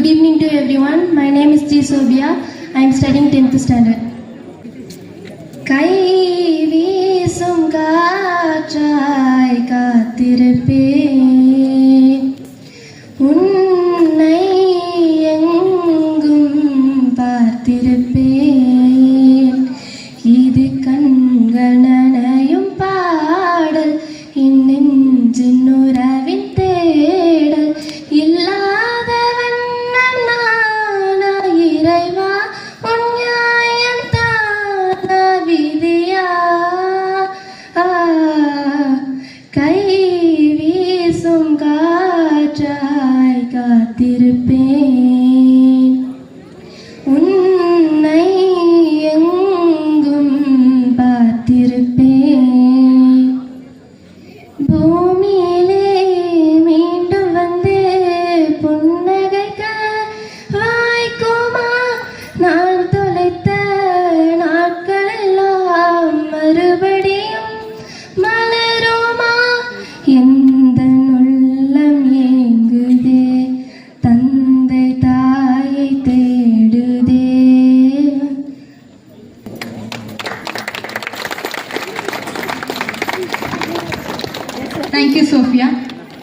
Good evening to everyone. My name is G. Sobia. I am studying 10th standard. கை வீசும் காற்றாய் காத்திருப்பேன், உன்னை எங்கும் பார்த்திருப்பேன். இது கண்கள் நனையும் பாடல், நெஞ்சின் உறவின் தேடல். இல்லாத வண்ணம் நானா இறைவா, உன் நியாயம் தானா விதியா? கை வீசும் காற்றாய் காத்திருப்பேன், உன்னை எங்கும் பார்த்திருப்பேன். பூமியிலே மீண்டும் வந்து புன்னகைக்க வாய்க்குமா? நான் தொலைத்த நாட்களெல்லாம் மறுபடியும் மலருமா? எந்த உள்ளம் ஏங்குதே, தந்தை தாயை தேடுதே. Thank you, Sophia.